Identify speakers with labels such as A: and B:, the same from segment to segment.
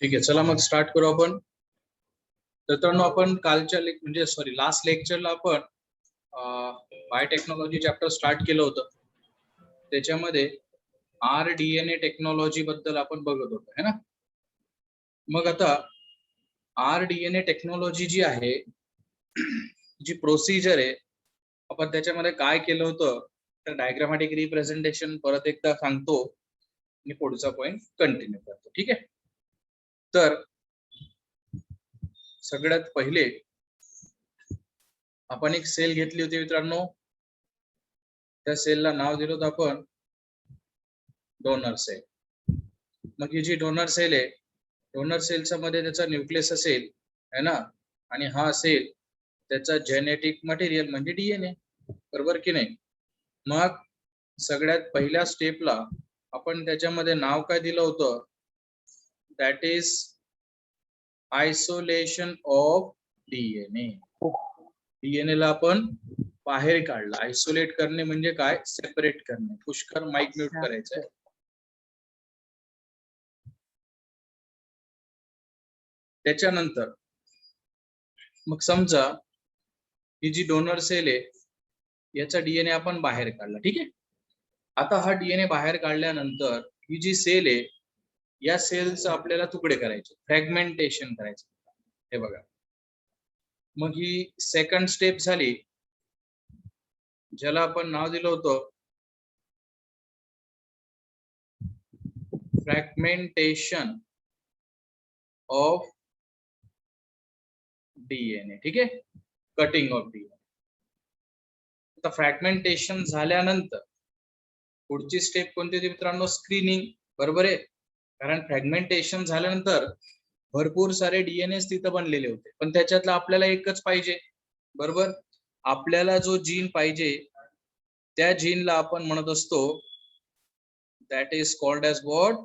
A: ठीक आहे, चला मग स्टार्ट करू आपण. मित्रांनो, आपण कालच्या लास्ट लेक्चरला आपण बायोटेक्नॉलॉजी चॅप्टर स्टार्ट केलं होतं. त्याच्यामध्ये RDNA टेक्नॉलॉजी बद्दल आपण बघत होतो है ना. मग आता RDNA टेक्नॉलॉजी जी आहे, जी प्रोसिजर आहे, आपण त्याच्यामध्ये काय केलं होतं तर डायग्रामॅटिक रिप्रेझेंटेशन परत एकदा सांगतो आणि पुढचा पॉइंट कंटिन्यू करतो. ठीक आहे, तर सगळ्यात पहिले आपण एक सेल घेतली होती मित्रांनो. त्या सेलला नाव दिलं होतं आपण डोनर सेल. मग ही जी डोनर सेल आहे, डोनर सेलच्या मध्ये त्याचा न्यूक्लियस असेल है ना, आणि हा असेल त्याचा जेनेटिक मटेरियल म्हणजे DNA, बरोबर की नाही. मग सगळ्यात पहिल्या स्टेपला आपण त्याच्यामध्ये नाव काय दिलं होतं, that is isolation of DNA. DNA ला आपण बाहेर काढलं. आयसोलेट करणे म्हणजे काय, सेपरेट करणे. पुष्कर माइक म्यूट करायचं आहे. त्याच्यानंतर मग समजा ही जी डोनर सेल आहे याचा DNA आपण बाहेर काढला. ठीक आहे, आता हा DNA बाहेर काढल्यानंतर ही जी सेल आहे या सेलचं आपल्याला तुकडे करायचे, फ्रॅगमेंटेशन करायचं. हे बघा, मग ही सेकंड स्टेप झाली, ज्याला आपण नाव दिलं होतं फ्रॅगमेंटेशन ऑफ DNA. ठीक आहे, कटिंग ऑफ DNA. आता फ्रॅगमेंटेशन झाल्यानंतर पुढची स्टेप कोणती होती मित्रांनो, स्क्रीनिंग. बरोबर आहे, कारण फ्रॅगमेंटेशन झाल्यानंतर भरपूर सारे DNA तिथं बनलेले होते, पण त्याच्यातला आपल्याला एकच पाहिजे. बरोबर, आपल्याला जो जीन पाहिजे त्या जीनला आपण म्हणत असतो that is called as what,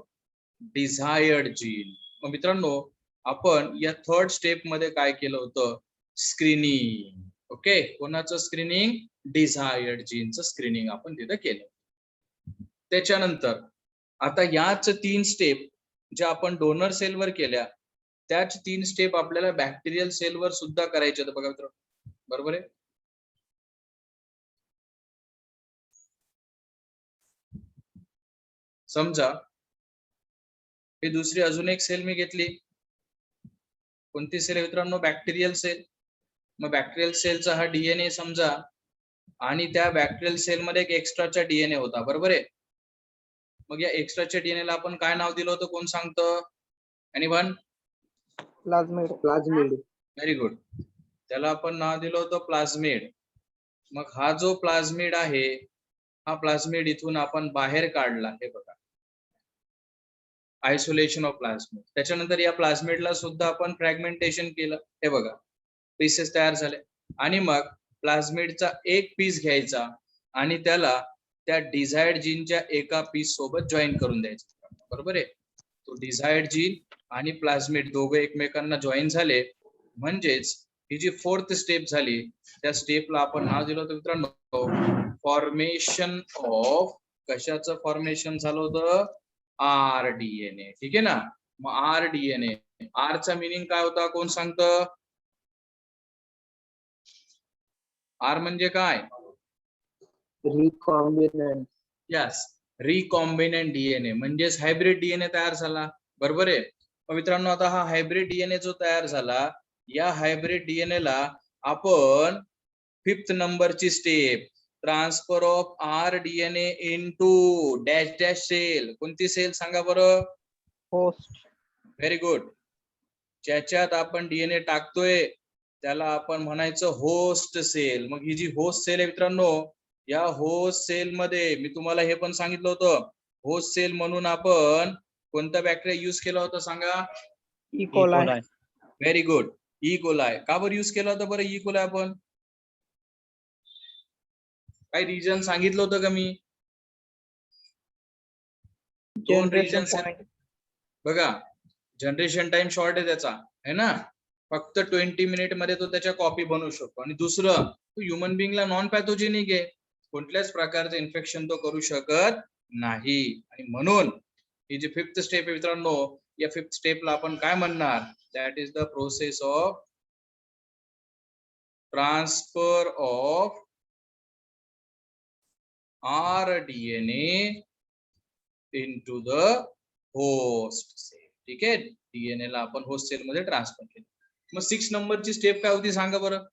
A: desired gene. मग मित्रांनो, आपण या थर्ड स्टेप मध्ये काय केलं होतं, स्क्रीनिंग. ओके, कोणाचं स्क्रीनिंग, डिझायर्ड जीनचं स्क्रीनिंग आपण तिथं केलं. त्याच्यानंतर आता याच 3 स्टेप ज्या आपण डोनर सेलवर केल्या, त्याच 3 स्टेप आपल्याला बॅक्टेरियल सेलवर सुद्धा करायचे होते. बघा मित्र, बरोबर आहे. समजा ही दुसरी अजून एक सेल मी घेतली. कोणती सेल मित्रांनो, बॅक्टेरियल सेल. मग बॅक्टेरियल सेलचा हा DNA समजा, आणि त्या बॅक्टेरियल सेल मध्ये एक एक्स्ट्राचा DNA होता. बरोबर आहे. मग या एक्स्ट्राच्या DNA ला आपण काय नाव दिलं होतं, कोण सांगतं, एनीवन?
B: प्लाझ्मिड. प्लाझ्मिड.
A: व्हेरी गुड, त्याला आपण नाव दिलं होतं प्लाझ्मिड. मग हा जो प्लाझ्मिड आहे, हा प्लाझ्मिड इथून आपण बाहेर काढला. हे बघा, आयसोलेशन ऑफ प्लाझ्मिड. त्याच्यानंतर या प्लाझ्मिडला सुद्धा आपण फ्रॅगमेंटेशन केलं. हे बघा, पीसेस तयार झाले. आणि मग प्लाझ्मिडचा एक पीस घ्यायचा आणि त्याला त्या डिझायर्ड जीनच्या एका पीस सोबत जॉईन करून द्यायचं. बरोबर आहे, तो डिझायर्ड जीन आणि प्लाझ्मिड दोघे एकमेकांना जॉईन झाले, म्हणजेच ही जी फोर्थ स्टेप झाली, त्या स्टेपला आपण नाव दिलं होतं मित्रांनो फॉर्मेशन ऑफ, कशाचं फॉर्मेशन झालं होतं, RDNA. ठीक आहे ना. मग RDNA, R चा मिनिंग काय होता, कोण सांगतं? R म्हणजे काय?
B: रिकॉम्बिनंट.
A: यस, रिकॉम्बिनंट DNA म्हणजेच हायब्रिड DNA तयार झाला. बरोबर आहे. मग मित्रांनो, आता हा हायब्रिड DNA जो तयार झाला, या हायब्रिड DNA ला आपण 5th नंबरची step, transfer of RDNA into dash dash cell. कोणती सेल सांगा बरं?
B: होस्ट.
A: Very good. ज्याच्यात आपण DNA टाकतोय त्याला आपण म्हणायचं होस्ट सेल. मग ही जी होस्ट सेल आहे मित्रांनो, या होस्ट सेल मध्ये मी तुम्हाला हे पण सांगितलं होतं, होस्ट सेल म्हणून आपण कोणता बॅक्टेरिया यूज केला होता सांगा?
B: E coli.
A: Very good, E coli. का बरं यूज केला होता बरं ई कोलाई आपण? काही रिजन सांगितलं होतं का मी? 2 रिजन बघा. जनरेशन टाइम शॉर्ट आहे त्याचा, है ना. फक्त 20 मिनिट मध्ये तो त्याच्या कॉपी बनवू शकतो. आणि दुसरं, तो ह्युमन बिंगला नॉन पॅथोजेनिक आहे, कुठल्याच प्रकारचं इन्फेक्शन तो करू शकत नाही. आणि म्हणून ही जी 5th स्टेप आहे मित्रांनो, या 5th स्टेपला आपण काय म्हणणार, that is the process of transfer of rDNA into the host cell. ठीक आहे, डीएनए ला आपण होस्ट सेल मध्ये ट्रान्सफर केलं. मग 6 नंबरची स्टेप काय होती सांगा बरं,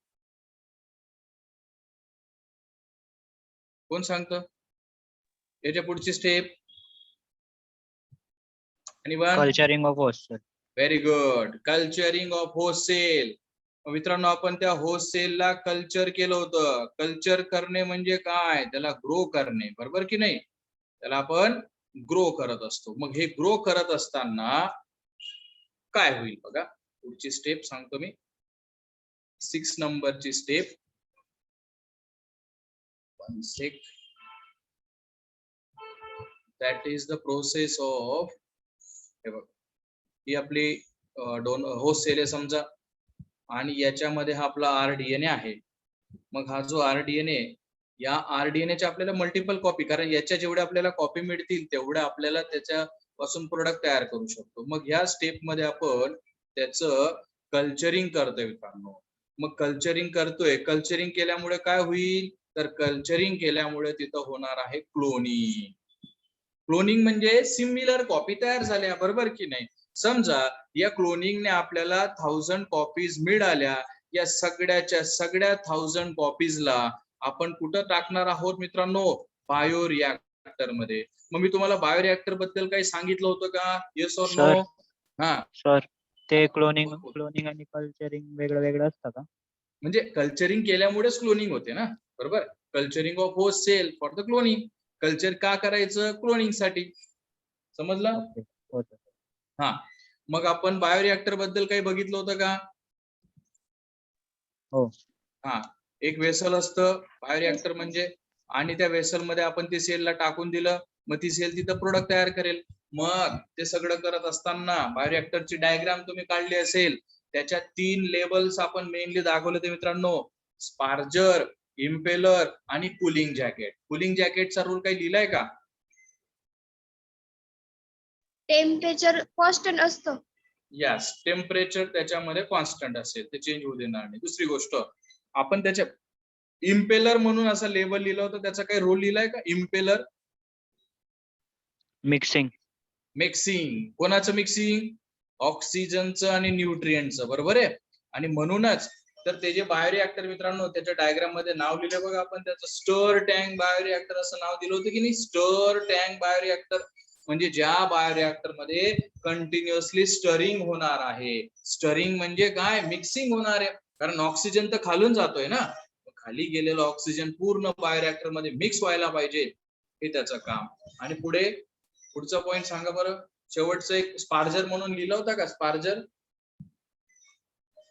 A: कोण सांगतं याच्या पुढची step?
C: Culturing of host cell.
A: Very good, culturing of host cell. मित्रांनो आपण त्या होस्ट सेलला कल्चर केलं होतं. कल्चर करणे म्हणजे काय, त्याला ग्रो करणे, बरोबर की नाही, त्याला आपण ग्रो करत असतो. मग हे ग्रो करत असताना काय होईल बघा, पुढची स्टेप सांगतो मी, 6 नंबरची step. 1 sec. That is the process of, हे बघ ही आपली होस्ट सेल आहे समजा, आणि याच्यामध्ये हा आपला rDNA आहे. मग हा जो rDNA, या rDNA च्या आपल्याला मल्टिपल कॉपी, कारण याच्या जेवढ्या आपल्याला कॉपी मिळतील तेवढ्या आपल्याला त्याच्यापासून प्रोडक्ट तयार करू शकतो. मग ह्या स्टेप मध्ये आपण त्याचं कल्चरिंग करतोय मित्रांनो. मग कल्चरिंग करतोय, कल्चरिंग केल्यामुळे काय होईल, तर कल्चरिंग केल्यामुळे तिथं होणार आहे क्लोनिंग. क्लोनिंग म्हणजे सिमिलर कॉपी तयार झाल्या, बरोबर की नाही. समजा या क्लोनिंगने आपल्याला 1000 कॉपीज मिळाल्या. या सगळ्याच्या सगळ्या 1000 कॉपीजला आपण कुठं टाकणार आहोत मित्रांनो, बायोरिएक्टर मध्ये. मग मी तुम्हाला बायोरिएक्टर बद्दल काही सांगितलं होतं का, येस ऑर नो? हा
C: सर, ते क्लोनिंग आणि कल्चरिंग वेगळं वेगळं असतं का?
A: म्हणजे कल्चरिंग केल्यामुळेच क्लोनिंग होते ना, बरोबर. Culturing of host cell for the cloning. Culture का करायचं, क्लोनिंग साठी, समजलं? हा, मग आपण बायोरिएक्टर बद्दल काही बघितलं होतं का?
C: हो.
A: हा, एक वेसल असतं बायोरिएक्टर म्हणजे, आणि त्या वेसल मध्ये आपण ती सेलला टाकून दिलं, मग ती सेल तिथं प्रोडक्ट तयार करेल. मग ते सगळं करत असताना बायोरिएक्टरची डायग्राम तुम्ही काढली असेल, त्याच्या 3 लेबल्स आपण मेनली दाखवले ते मित्रांनो, स्पार्जर, इम्पेलर आणि कूलिंग जॅकेट. कूलिंग जॅकेटचा रूल काही लिहिलाय का?
D: टेम्परेचर कॉन्स्टंट असतं.
A: यस, टेम्परेचर त्याच्यामध्ये कॉन्स्टंट असेल, ते चेंज होऊ देणार नाही. दुसरी गोष्ट, आपण त्याच्या इम्पेलर म्हणून असं लेबल लिहिलं होतं, त्याचा काही रोल लिहिलाय का? Impeller
C: mixing.
A: मिक्सिंग, कोणाचं मिक्सिंग? ऑक्सिजनचं आणि न्यूट्रिएंटचं, बरोबर आहे. आणि म्हणूनच तर ते जे बायोरिएक्टर मित्रांनो, त्याच्या डायग्राम मध्ये नाव लिहिलं बघा आपण, त्याचं स्टर टँक बायोरिएक्टर असं नाव दिलं होतं की नाही. स्टर टँक बायोरिएक्टर म्हणजे ज्या बायोरिएक्टर मध्ये कंटिन्युअसली स्टरिंग होणार आहे. स्टरिंग म्हणजे काय, मिक्सिंग होणार आहे, कारण ऑक्सिजन तर खालून जातोय ना, खाली गेलेलं ऑक्सिजन पूर्ण बायोरिएक्टर मध्ये मिक्स व्हायला पाहिजे, हे त्याचं काम. आणि पुढचा पॉइंट सांगा बरं. शेवटचं एक स्पार्जर म्हणून लिहिलं होतं का, स्पार्जर?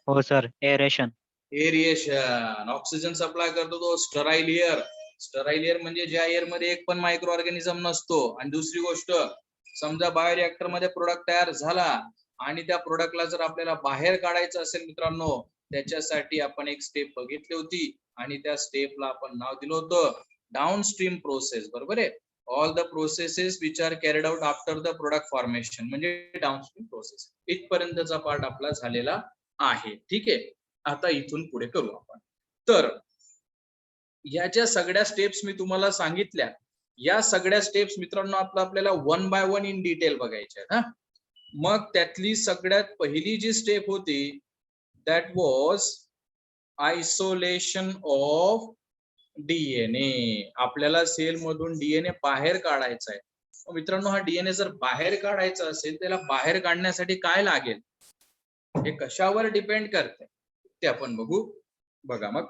C: हो sir, aeration.
A: Aeration, oxygen supply करतो तो स्टराईल एअर. स्टराईल एअर म्हणजे ज्या एअर मध्ये एक पण मायक्रो ऑर्गॅनिझम नसतो. आणि दुसरी गोष्ट, समजा बायोरिएक्टर मध्ये प्रोडक्ट तयार झाला आणि त्या प्रोडक्टला जर आपल्याला बाहेर काढायचं असेल मित्रांनो, त्याच्यासाठी आपण एक स्टेप बघितली होती, आणि त्या स्टेपला आपण नाव दिलं होतं डाउनस्ट्रीम प्रोसेस, बरोबर आहे. All the processes which are carried out after the product formation म्हणजे डाउनस्ट्रीम प्रोसेस. इथपर्यंतचा पार्ट आपला झालेला आहे, ठीक आहे. आता इथून पुढे करू आपण. तर याच्या सगळ्या स्टेप्स मी तुम्हाला सांगितल्या. या सगळ्या स्टेप्स मित्रांनो आपल्याला 1 बाय 1 इन डिटेल बघायच्या आहेत. मग त्यातली सगळ्यात पहिली जी स्टेप होती, that was isolation of DNA. आपल्याला सेल मधून डीएनए बाहेर काढायचा आहे. मित्रांनो, हा डीएनए जर बाहेर काढायचा असेल, त्याला बाहेर काढण्यासाठी काय लागेल, हे कशावर डिपेंड करते ते आपण बघू. बघा मग,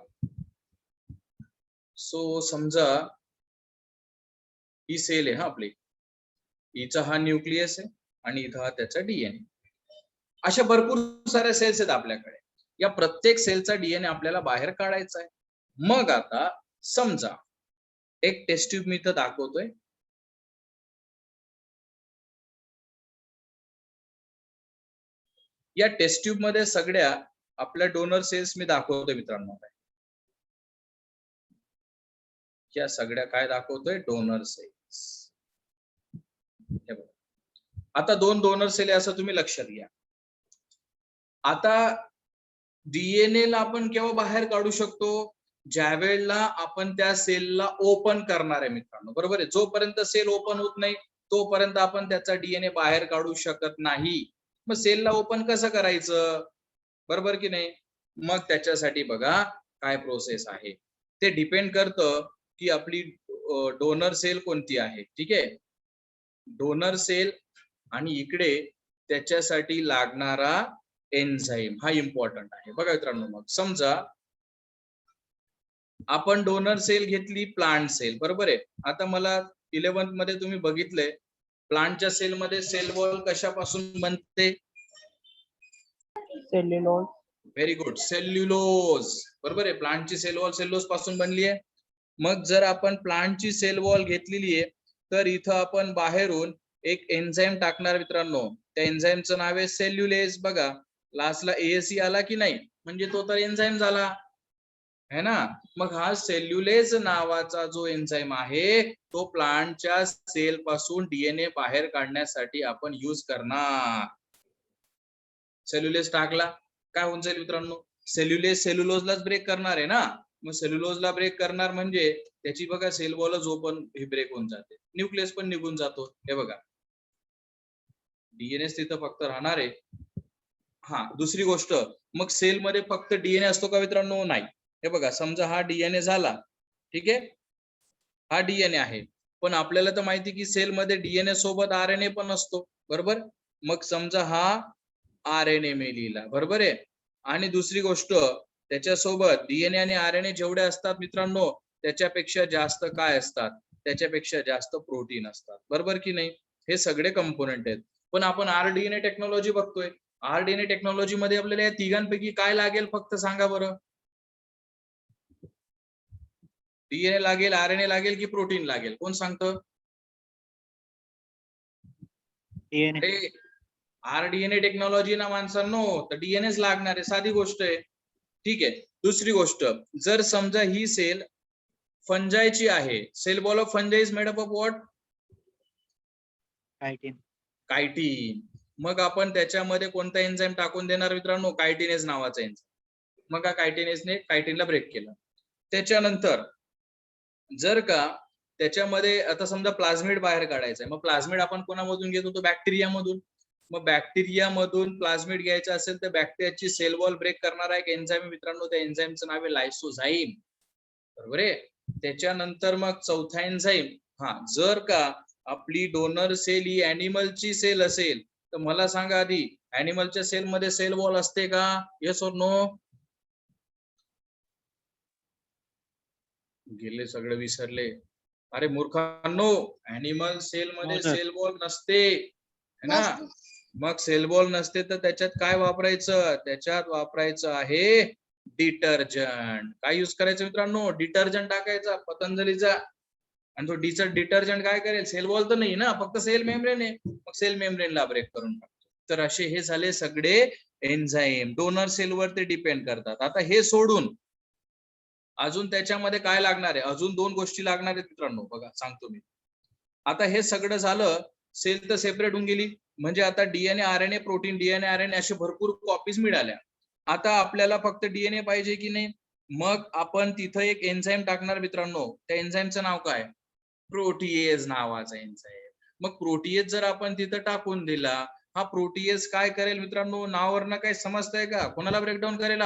A: सो समजा ही सेल आहे हा आपली, हिचा हा न्यूक्लियस आहे आणि इथं हा त्याचा डीएनए. अशा भरपूर साऱ्या सेल्स आहेत आपल्याकडे. या प्रत्येक सेलचा डीएनए आपल्याला बाहेर काढायचा आहे. मग आता समजा एक टेस्ट ट्यूब मी इथं दाखवतोय. या टेस्ट ट्यूब मध्ये सगळ्या आपल्या डोनर सेल्स मी दाखवतोय मित्रांनो. या सगळ्या काय दाखवतोय, डोनर सेल्स. आता 2 डोनर सेल आहे असं तुम्ही लक्षात घ्या. आता डीएनए ला आपण केव्हा बाहेर काढू शकतो? ज्या वेळेला आपण त्या सेलला ओपन करणार आहे मित्रांनो, बरोबर आहे. जोपर्यंत सेल ओपन होत नाही तोपर्यंत आपण त्याचा डीएनए बाहेर काढू शकत नाही. मग सेलला ओपन कसं करायचं, बरोबर की नाही? मग त्याच्यासाठी बघा काय प्रोसेस आहे. ते डिपेंड करतं की आपली डोनर सेल कोणती आहे. ठीक आहे, डोनर सेल आणि इकडे त्याच्यासाठी लागणारा एन्झाईम हा इम्पॉर्टंट आहे. बघा मित्रांनो, मग समजा आपण डोनर सेल घेतली, प्लांट सेल, बरोबर आहे. आता मला 11th मध्ये तुम्ही बघितलंय प्लांटच्या सेल मध्ये सेल वॉल कशापासून बनते?
B: सेल्युलोज.
A: व्हेरी गुड, सेल्युलोज, बरोबर आहे. प्लांटची सेल वॉल सेल्युलोज पासून बनली आहे. मग जर आपण प्लांटची सेल वॉल घेतलेली आहे तर इथं आपण बाहेरून एक एन्झाईम टाकणार मित्रांनो. त्या एन्झाईमचं नाव आहे सेल्युलेज. बघा लास्टला एएसई आला की नाही, म्हणजे तो तर एन्झाईम झाला है ना. मग हा सेल्युलेज नावाचा जो एन्झाईम आहे तो प्लांटच्या सेल पासून डीएनए बाहेर काढण्यासाठी आपण यूज करणार. सेल्युलेज टाकला काय होऊन जाईल मित्रांनो? सेल्युलेज सेल्युलोजलाच ब्रेक करणार आहे ना. मग सेल्युलोजला ब्रेक करणार म्हणजे त्याची बघा सेल वॉलच ओपन हे ब्रेक होऊन जाते, न्यूक्लियस पण निघून जातो. हे बघा डीएनए तिथं फक्त राहणार आहे. हा दुसरी गोष्ट, मग सेल मध्ये फक्त डीएनए असतो का मित्रांनो? नाही. हे बघा समजा हा डीएनए झाला, ठीक आहे, हा डीएनए आहे, पण आपल्याला तर माहिती की सेल मध्ये डीएनए सोबत आरएनए पण असतो, बरोबर. मग समजा हा आरएनए मी लिहिला, बरोबर आहे. आणि दुसरी गोष्ट त्याच्यासोबत डीएनए आणि आरएनए जेवढे असतात मित्रांनो त्याच्यापेक्षा जास्त काय असतात? त्याच्यापेक्षा जास्त प्रोटीन असतात, बरोबर की नाही. हे सगळे कंपोनेंट आहेत. पण आपण आरडीएनए टेक्नॉलॉजी बघतोय. आरडीएनए टेक्नॉलॉजी मध्ये आपल्याला या तिघांपैकी काय लागेल फक्त सांगा बरं? डीएनए लागेल, आरएनए लागेल की प्रोटीन लागेल? कोण सांगतं?
C: डीएनए.
A: आरडीएनए टेक्नॉलॉजी ना माणसांनो, तर डीएनएच लागणार आहे, साधी गोष्ट आहे. ठीक आहे. दुसरी गोष्ट, जर समजा ही सेल फंजायची आहे, sale ball of fungi is made up of what?
C: Chitin.
A: Chitin. मग आपण त्याच्यामध्ये कोणता एन्झाईम टाकून देणार मित्रांनो? कायटिनेज नावाचा एन्झाईम. मग कायटिनेजने कायटिनला ब्रेक केलं. त्याच्यानंतर जर का त्याच्यामध्ये आता समजा प्लाझ्मिड बाहेर काढायचा आहे, मग प्लाझ्मिड आपण कोणामधून घेतो? तो बॅक्टेरियामधून. मग बॅक्टेरियामधून प्लाझ्मिड घ्यायचं असेल तर बॅक्टेरियाची सेल वॉल ब्रेक करणारा एक एन्झाईम मित्रांनो, त्या एन्झाईमचं नाव आहे लायसोझाईम, बरोबर आहे. त्याच्यानंतर मग चौथा एन्झाईम, हा जर का आपली डोनर सेल ही ॲनिमलची सेल असेल तर मला सांगा आधी, ॲनिमलच्या सेल मध्ये सेल वॉल असते का? Yes or no? गेले सगळे विसरले. अरे मूर्खांनो, ॲनिमल सेल मध्ये सेल वॉल नसते है ना. मग सेल वॉल नसते तर त्याच्यात काय वापरायचं? त्याच्यात वापरायचं आहे डिटर्जंट. काय यूज करायचं मित्रांनो? डिटर्जंट टाकायचा पतंजलीचा. आणि तो डिटर्जंट काय करेल? सेल वॉल तर नाही ना, फक्त सेल मेम्ब्रेन आहे. मग सेल मेम्ब्रेनला ब्रेक करून टाकतो. तर असे हे झाले सगळे एन्झाईम डोनर सेलवर ते डिपेंड करतात. आता हे सोडून अजून त्याच्यामध्ये काय लागणार आहे? अजून 2 गोष्टी लागणार आहेत मित्रांनो. बघा सांगतो मी. आता हे सगळं झालं, सेल तर सेपरेट होऊन गेली, म्हणजे आता DNA RNA protein, DNA RNA असे भरपूर कॉपीज मिळाल्या. आता आपल्याला फक्त डीएनए पाहिजे की नाही? मग आपण तिथं एक एन्झाईम टाकणार मित्रांनो. त्या एन्झाईमचं नाव काय? प्रोटीएज नावाचा एन्झाईम. मग प्रोटीएज जर आपण तिथं टाकून दिला, हा प्रोटीएज काय करेल मित्रांनो? नावावरनं काय समजतंय का? कोणाला ब्रेकडाऊन करेल?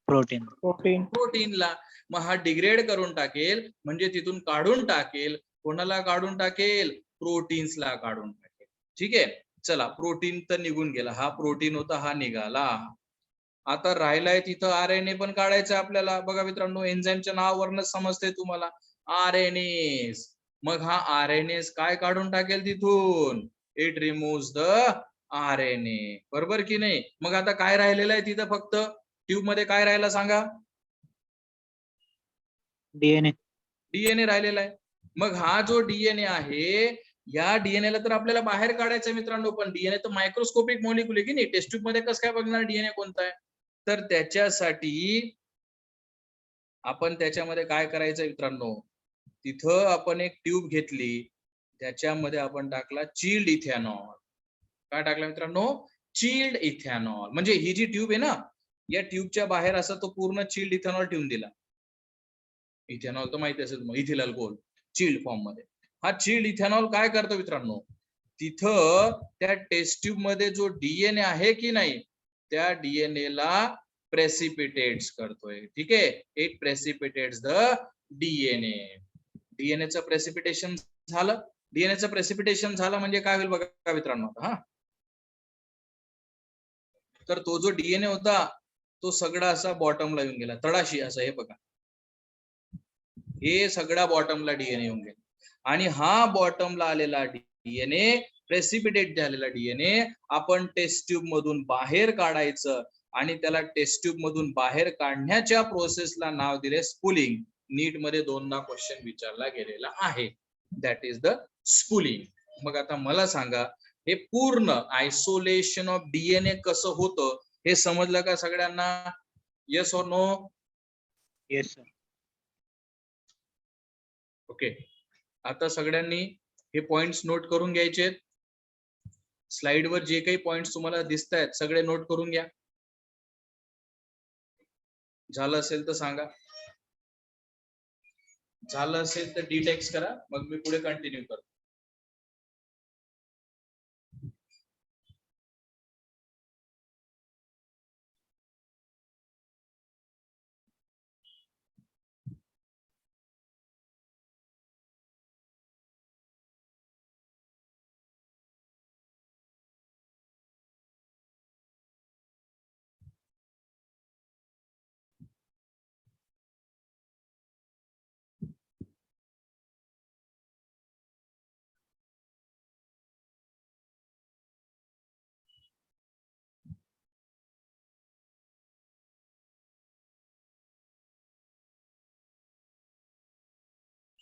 C: प्रोटीन.
B: प्रोटीन.
A: प्रोटीनला. मग हा डिग्रेड करून टाकेल, म्हणजे तिथून काढून टाकेल. कोणाला काढून टाकेल? प्रोटीन्सला काढून टाकेल. ठीक आहे, चला प्रोटीन तर निघून गेला. हा प्रोटीन होता, हा निघाला. आता राहिलाय तिथं आरएनए पण काढायचं आपल्याला. बघा मित्रांनो, एन्झाईमच्या नावावरनच समजतंय तुम्हाला, आरएनएज. मग हा आरएनएज काय काढून टाकेल तिथून? इट रिमूव्हज द आरएनए, बरोबर की नाही. मग आता काय राहिलेलं आहे तिथं? फक्त ट्यूब मध्ये काय राहिला सांगा?
C: डीएनए.
A: डीएनए राहिलेला आहे. मग हा जो डीएनए आहे, या डीएनएला तर आपल्याला बाहेर काढायचं आहे मित्रांनो. पण डीएनए तर मायक्रोस्कोपिक मॉलिक्यूल आहे की नाही. टेस्ट ट्यूब मध्ये कसं काय बघणार डीएनए कोणता आहे? तर त्याच्यासाठी आपण त्याच्यामध्ये काय करायचं मित्रांनो? तिथं आपण एक ट्यूब घेतली, त्याच्यामध्ये आपण टाकला चिल्ड इथेनॉल. काय टाकलं मित्रांनो? Chilled ethanol. म्हणजे ही जी ट्यूब आहे ना, या ट्यूबच्या बाहेर असा तो पूर्ण चिल्ड इथेनॉल ठेवून दिला. इथेनॉल तर माहिती असेल तुम्हाला, इथिल अल्कोहोल चिल्ड फॉर्म मध्ये. हा चिल्ड इथेनॉल काय करतो मित्रांनो? तिथं त्या टेस्ट ट्यूब मध्ये जो डीएनए आहे की नाही, त्या डीएनए ला प्रेसिपिटेट्स करतोय. ठीक आहे, इट प्रेसिपिटेट्स द डीएनए. डीएनएचं प्रेसिपिटेशन झालं. डीएनएचं प्रेसिपिटेशन झालं म्हणजे काय होईल बघा मित्रांनो. हा, तर तो जो डीएनए होता तो सगळा असा बॉटमला येऊन गेला, तळाशी असं. हे बघा, हे सगळा बॉटमला डीएनए येऊन गेला. आणि हा बॉटमला आलेला डीएनए, प्रेसिपिटेट झालेला डीएनए आपण टेस्ट ट्यूब मधून बाहेर काढायचं. आणि त्याला टेस्ट ट्यूब मधून बाहेर काढण्याच्या प्रोसेसला नाव दिले स्पूलिंग. नीट मध्ये 2दा क्वेश्चन विचारला गेलेला आहे. That is the spooling. मग आता मला सांगा, हे पूर्ण आयसोलेशन ऑफ डीएनए कसं होतं हे समजलं का सगळ्यांना? Yes or no?
C: Yes sir.
A: Okay, आता सगळ्यांनी हे पॉइंट्स नोट करून घ्यायचे. स्लाइड वर जे काही पॉइंट्स तुम्हाला दिसत आहेत सगळे नोट करून घ्या. झालं असेल तर सांगा, झालं असेल तर डिटेक्स करा, मग मी पुढे कंटिन्यू करतो.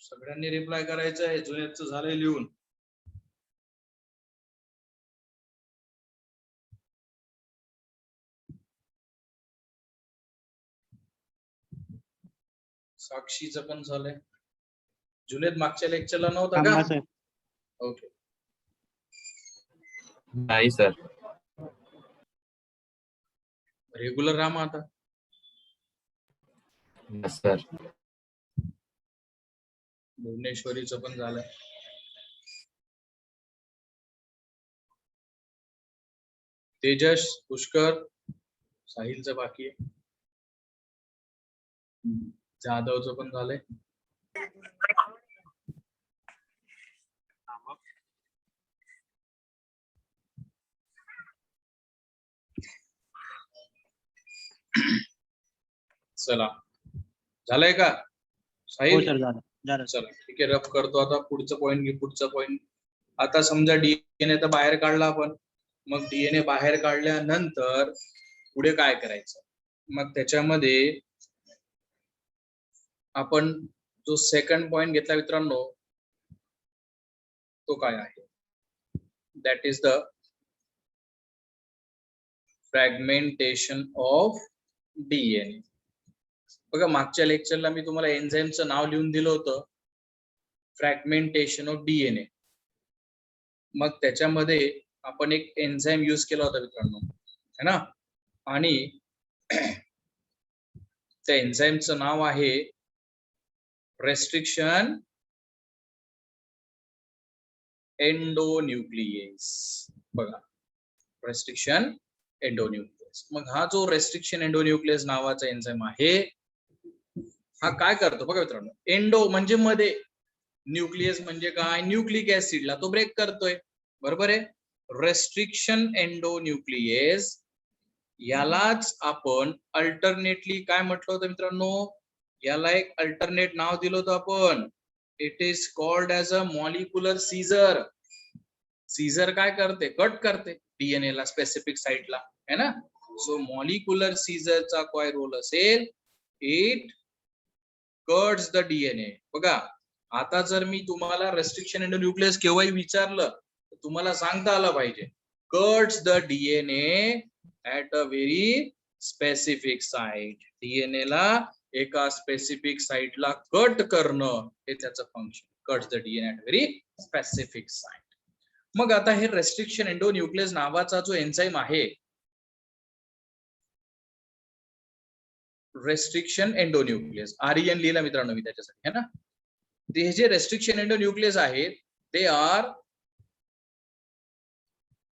A: सगळ्यांनी रिप्लाय करायचं आहे. जुन्याचं झालंय लिहून. साक्षीचं पण झालंय. जुनेद मागच्या लेक्चरला नव्हता का?
C: सर.
A: ओके,
E: नाही सर.
A: रेग्युलर राहा मग आता.
E: सर
A: भुवनेश्वरीचं पण झालंय. तेजस, पुष्कर, साहिलचं बाकी आहे. जाधवचं पण झालंय. चला, झालंय का
C: हो
A: साहिल?
C: सर, झालं झालं.
A: चला ठीक आहे, रफ करतो आता. पुढचं पॉइंट घे. पुढचा पॉइंट, आता समजा डीएनए तर बाहेर काढला आपण. मग डीएनए बाहेर काढल्यानंतर पुढे काय करायचं? मग त्याच्यामध्ये आपण जो सेकंड पॉइंट घेतला मित्रांनो, तो काय आहे? That is the fragmentation of DNA. बघा, मागच्या लेक्चरला मी तुम्हाला एन्झाईमचं नाव लिहून दिलं होतं, फ्रॅगमेंटेशन ऑफ डीएनए. मग त्याच्यामध्ये आपण एक एन्झाईम यूज केला होता मित्रांनो, है ना? आणि त्या एन्झाईमचं नाव आहे रेस्ट्रिक्शन एंडोन्यूक्लिएज. बघा, रेस्ट्रिक्शन एंडोन्यूक्लिएज. मग हा जो रेस्ट्रिक्शन एंडोन्यूक्लिएज नावाचा एन्झाईम आहे, हा काय करतो बघा मित्रांनो. एंडो म्हणजे मध्ये, न्यूक्लियस म्हणजे काय? न्यूक्लिक ऍसिडला तो ब्रेक करतोय. बरोबर आहे. रेस्ट्रिक्शन एंडोन्यूक्लिएज यालाच आपण अल्टरनेटली काय म्हटलं होतं मित्रांनो? याला एक अल्टरनेट नाव दिलं होतं आपण. It is called as a molecular scissor. Scissor काय करते? कट करते डीएनए ला स्पेसिफिक साइटला, है ना? सो मॉलिक्युलर सीझरचा काय रोल असेल? It cuts the DNA. बघा, आता जर मी तुम्हाला रेस्ट्रिक्शन एंडोन्यूक्लियस केव्हाही विचारलं तर तुम्हाला सांगता आलं पाहिजे, cuts the DNA at a very specific site. DNA ला एका स्पेसिफिक साइटला कट करणं हे त्याचं function. Cuts the DNA at very specific site. मग आता हे रेस्ट्रिक्शन एंडोन्यूक्लियस नावाचा जो एन्झाईम आहे, रेस्ट्रिक्शन एंडोन्यूक्लियस, आरईएन लिहिला मित्रांनो मी त्याच्यासाठी, है ना. हे जे रेस्ट्रिक्शन एंडोन्यूक्लियस आहेत, दे आर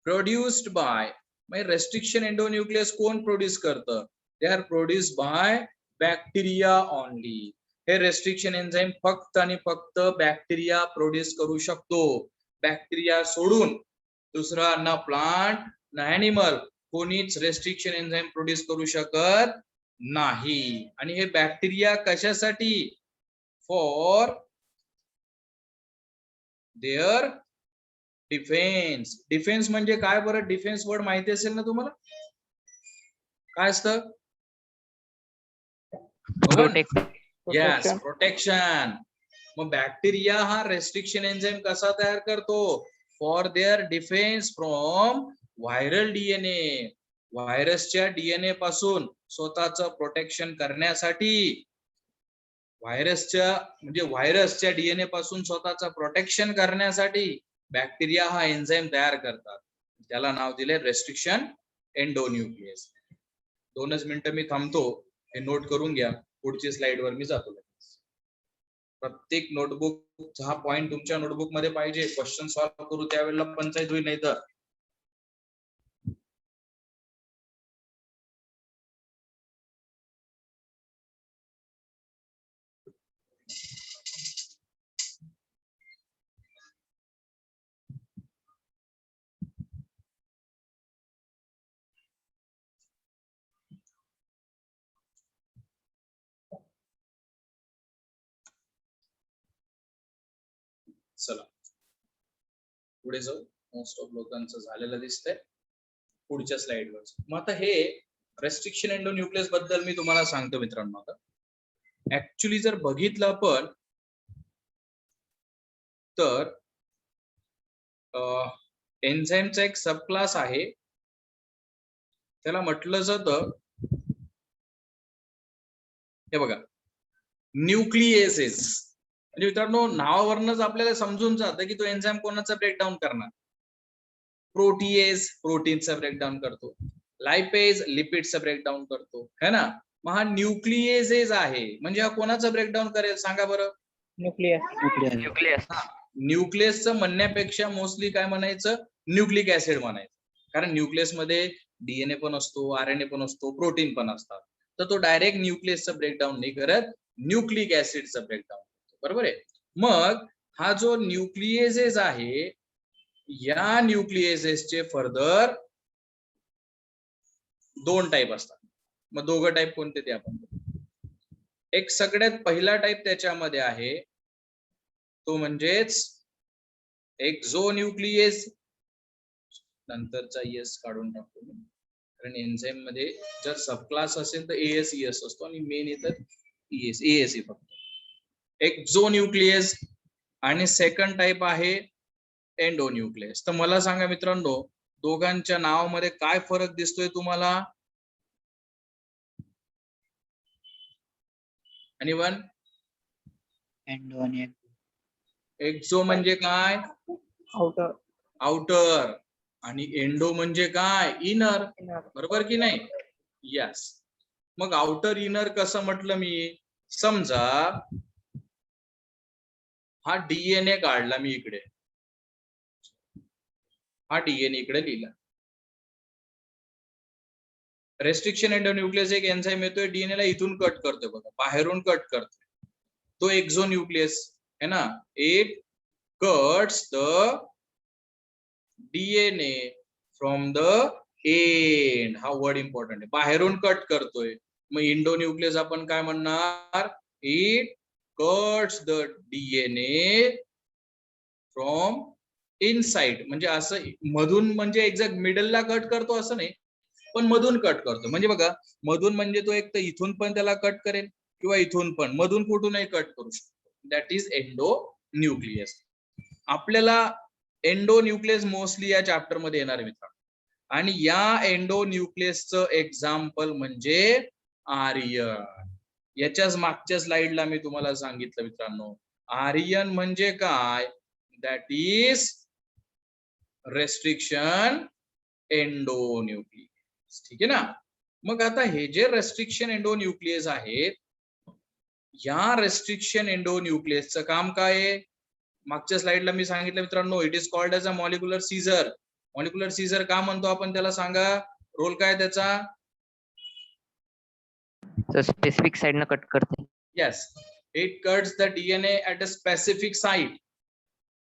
A: प्रोड्युस्ड बाय, म्हणजे रेस्ट्रिक्शन एंडोन्यूक्लियस कोण प्रोड्यूस करतं? They are produced by bacteria only. हे रेस्ट्रिक्शन एन्झाईम फक्त आणि फक्त बॅक्टेरिया प्रोड्यूस करू शकतो. बॅक्टेरिया सोडून दुसरा ना प्लांट ना ॲनिमल कोणीच रेस्ट्रिक्शन एन्झाईम प्रोड्यूस करू शकत नाही. आणि हे बॅक्टेरिया कशासाठी? For their defence. डिफेन्स म्हणजे काय बरं? डिफेन्स वर्ड माहिती असेल ना तुम्हाला, काय असतं? Yes, protection. मग बॅक्टेरिया हा रेस्ट्रिक्शन एन्झाईम कसा तयार करतो? For their defence from viral DNA. व्हायरसच्या डीएनए पासून स्वतःचं प्रोटेक्शन करण्यासाठी, व्हायरसच्या डीएनए पासून स्वतःचं प्रोटेक्शन करण्यासाठी बॅक्टेरिया हा एन्झाईम तयार करतात. त्याला नाव दिले रेस्ट्रिक्शन एंडोन्यूक्लियस. 2च मिनिटं मी थांबतो, हे नोट करून घ्या. पुढची स्लाइड वर मी जातो. प्रत्येक नोटबुक हा पॉइंट तुमच्या नोटबुक मध्ये पाहिजे. क्वेश्चन सॉल्व्ह करू त्यावेळेला पंचायत होईल, नाही तर. चला पुढे जाऊ. मोस्ट ऑफ लोकांचं झालेलं दिसतंय. पुढच्या स्लाइडवर. मग आता हे रेस्ट्रिक्शन एंडोन्यूक्लियस बद्दल मी तुम्हाला सांगतो मित्रांनो. आता ऍक्च्युली जर बघितलं आपण तर एन्झाईमचा एक सब क्लास आहे, त्याला म्हटलं जातं, हे बघा, न्यूक्लिएसेस. म्हणजे मित्रांनो नावावरूनच आपल्याला समजून जातं की तो एन्झाईम कोणाचा ब्रेकडाऊन करणार. प्रोटीएज प्रोटीनचा ब्रेकडाऊन करतो, लायपेज लिपिडचा ब्रेकडाऊन करतो, है ना. मग हा न्यूक्लिएसेस आहे, म्हणजे हा कोणाचा ब्रेकडाऊन करेल सांगा बरं?
B: न्यूक्लियस.
A: न्यूक्लियसचं म्हणण्यापेक्षा मोस्टली काय म्हणायचं? न्यूक्लिक ऍसिड म्हणायचं. कारण न्यूक्लियस मध्ये डीएनए पण असतो, आरएनए पण असतो, प्रोटीन पण असतात. तर तो डायरेक्ट न्यूक्लियसचं ब्रेकडाऊन नाही करत, न्यूक्लिक ऍसिडचं ब्रेकडाऊन करतो. बरोबर आहे. मग हा जो न्यूक्लिएसेस आहे, या न्यूक्लिएसेसचे फर्दर 2 टाईप असतात. मग 2 टाईप कोणते ते आपण एक सगळ्यात पहिला टाईप त्याच्यामध्ये आहे तो म्हणजेच एक्झोन्यूक्लिएस. नंतरचा एस काढून टाकतो मी, कारण एन्झाईम मध्ये जर सब क्लास असेल तर एएसईएस असतो आणि मेन येतात एएसई फक्त. एक्झोन्यूक्लिएस. आणि सेकंड टाईप आहे एंडोन्यूक्लियस. तर मला सांगा मित्रांनो, दोघांच्या नावामध्ये काय फरक दिसतोय तुम्हाला? आणि वन एक्झो म्हणजे काय?
B: आउटर.
A: आउटर. आणि एंडो म्हणजे काय? इनर. बरोबर की नाही? यस. मग आउटर इनर कसं म्हटलं मी? समजा हा डीएनए काढला मी इकडे, हा डीएनए इकडे लिहिला. रेस्ट्रिक्शन एंडोन्यूक्लियस एक एन्झाईम येतोय, डीएनए ला इथून कट करतोय बघा, बाहेरून कट करतोय. तो एक्झोन्यूक्लियस है ना. It cuts the DNA from the end. हा वर्ड इम्पॉर्टंट आहे, बाहेरून कट करतोय. मग एंडोन्यूक्लियस आपण काय म्हणणार? It cuts the DNA from inside. म्हणजे असं मधून, म्हणजे एक्झॅक्ट मिडलला कट करतो असं नाही, पण मधून कट करतो. म्हणजे बघा, मधून म्हणजे तो एक तर इथून पण त्याला कट करेल किंवा इथून पण, मधून कुठूनही कट करू शकतो. That is endonuclease. आपल्याला एंडोन्यूक्लियस मोस्टली या चॅप्टर मध्ये येणार आहे मित्रांनो. आणि या एंडोन्यूक्लियसचं एक्झाम्पल म्हणजे आर्यन. याच्याच मागच्या स्लाइडला मी तुम्हाला सांगितलं मित्रांनो, आर्यन म्हणजे काय? That is restriction endonuclease. ठीक आहे ना. मग आता हे जे रेस्ट्रिक्शन एंडोन्यूक्लियस आहेत, या रेस्ट्रिक्शन एंडोन्यूक्लियसचं काम काय आहे? मागच्या स्लाइडला मी सांगितलं मित्रांनो, it is called as a molecular scissor. Molecular scissor का म्हणतो आपण त्याला, सांगा. रोल काय त्याचा?
B: स्पेसिफिक साइड न कट करते.
A: Yes, it cuts the DNA at a specific site.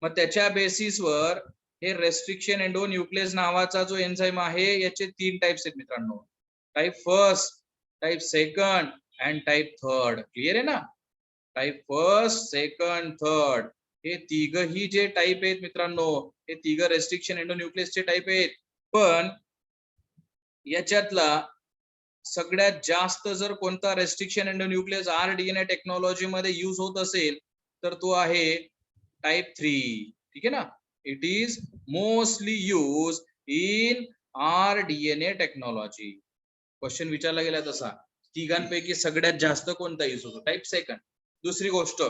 A: मग त्याच्या बेसिसवर हे रेस्ट्रिक्शन एंडोन्यूक्लियस नावाचा जो एन्झाइम आहे, याचे 3 टाइप्स आहेत मित्रांनो. Type first, type second and type third. Clear आहे ना? टाइप फर्स्ट, सेकंड, थर्ड हे तिघही जे टाइप आहेत मित्रांनो, हे तिघ रेस्ट्रिक्शन एंडोन्यूक्लियसचे टाइप आहेत. पण याच्यातला सगळ्यात जास्त जर कोणता रेस्ट्रिक्शन एंडोन्यूक्लियस आरडीएनए टेक्नॉलॉजी मध्ये यूज होत असेल तर तो आहे टाइप 3. ठीक आहे ना. It is mostly use in rDNA technology. Question विचारला गेला तसा, तिघांपैकी सगळ्यात जास्त कोणता यूज होतो? Type second. दुसरी गोष्ट,